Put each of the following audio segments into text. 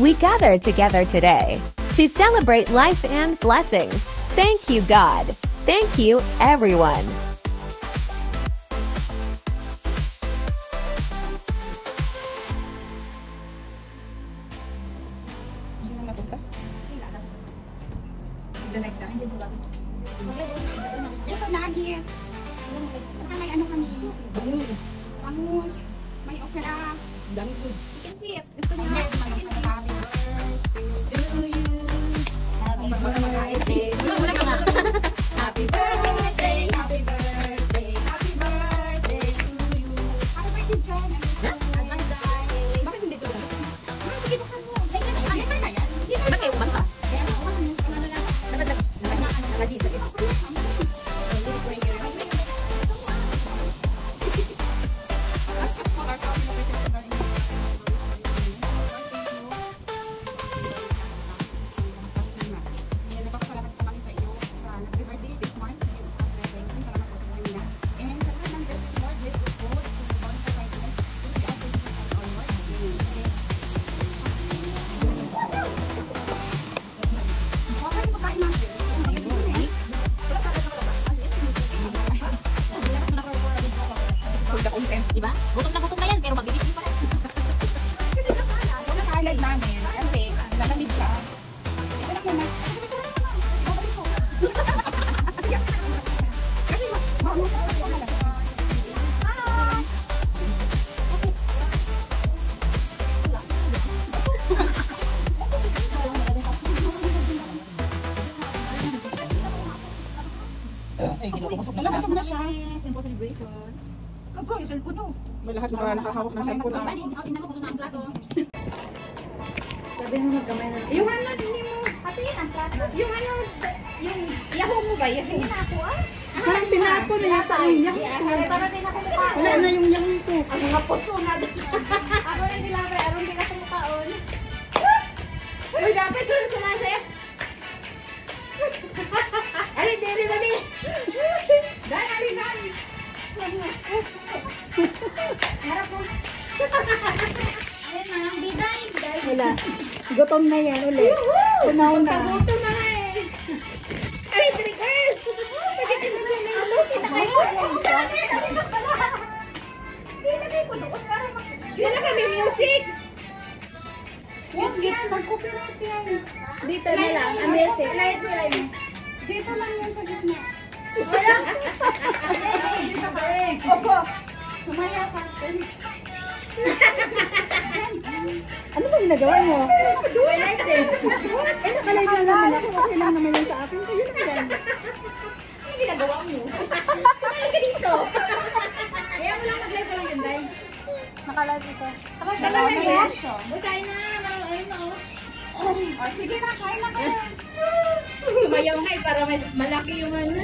We gather together today to celebrate life and blessings. Thank you, God. Thank you, everyone. Ito, nuggets. Saka may ano kami. Bangus. May okra. Dami food. Chicken feet. Gusto niya. Happy birthday to you. Happy birthday. Wala ka nga. Happy birthday. Happy birthday. Happy birthday to you. Happy birthday, John. Bakit hindi ito? Sige, buksan mo. Ito na yan. Ba't kayo basta? Dapat nag-G sa ito. Diba? Gutom na yan, pero mabilis din pala. Kasi nasa-highlight namin, kasi lalamig siya. Ito na muna. Babalik ko. Kasi mamusa ko siya lang. Nalabasok na siya. Simple celebration. Aba, yung cellphone mo. May lahat na nakahawak ng cellphone. Sabi mo magkamay na. Yung ano, hindi mo. Ate yun ang plato. Yung ano, yung Yahoo mo ba? Yahoo. Tinako ah? Parang tinako na yata yung Yahoo ko. Parang tinako mukha. Wala na yung Yahoo ko. Ang mga puso na. Ako rin nila, pre. Aron din ako mukhaon. Uy, dapat yun sumasaya. Alin, dali, dali. Dali, alin, dali. Harap mo. Ayan na, ang biday. Wala. Gutom na yan ulit. Punaw na. Pagkagutom na eh. Ay, trigger. Ano, kita kayo. Dali, dali ka pala. Hindi na kayo doon. Hindi na kami music. Huwag yan. Mag-copyright yan. Dito na lang. Ang music. Light mo, light mo. Dito lang yan sa gitna. Wala. Dito ba eh. Opo. Sumaya ka. Ano ba ginagawa mo? May light eh. Eh, nakalive lang naman ako. Okay lang naman yun sa akin. Kaya naman yan. Ano ginagawa mo? Sumali ka dito. Kaya mo lang mag-live ko lang yun, Day. Nakalive ito. Nakalive yan? Bukain na. Ayun na. Oh, sige na. Kain na kayo. Sumayaw nga eh, para malaki yung ano.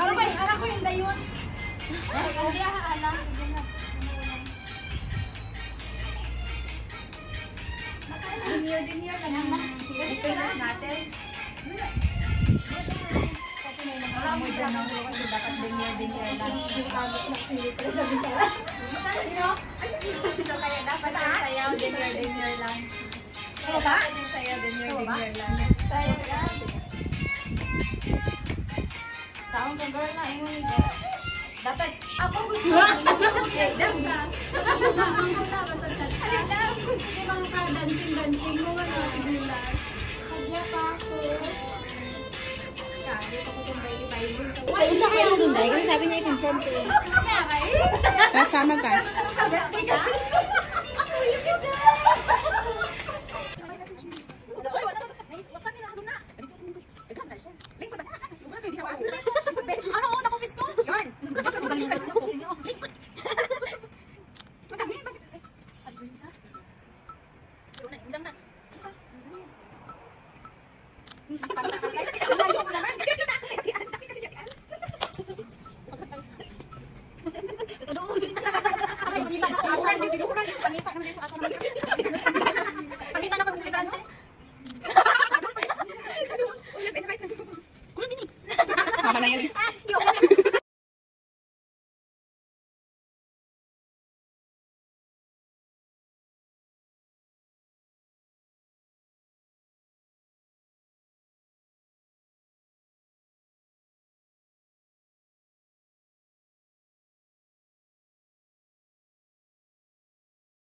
Araw ko yung dayon. Hindi aha, alam. Demure ka naman. Pinas natin. Kasi may nakamoy dyan ng bulo kasi dapat demure lang. So kaya dapat ang sayaw, demure lang. Ano ba? Dapat yung sayaw, demure lang. Kaya ka. Taong ka girl na, ingon ka. Dapat, ako gusto ko. Okay, dapat siya. Ang ko na, basta chat. Ay, dapat. Hindi mga ka-dancing mo nga na. Kanya pa ako. Kaya, dito ko kung bayi tayo. Punta kayo na dun, Day. Kasi sabi niya i-confirm ko. Kaya kayo? Kasama ka. Sabi ka? Look at that! Ano? Nakupis ko? Yun! Bakit balikan mo? Pusin niyo. Likod! Madami! Bakit? Advisa? Yun na, indang na.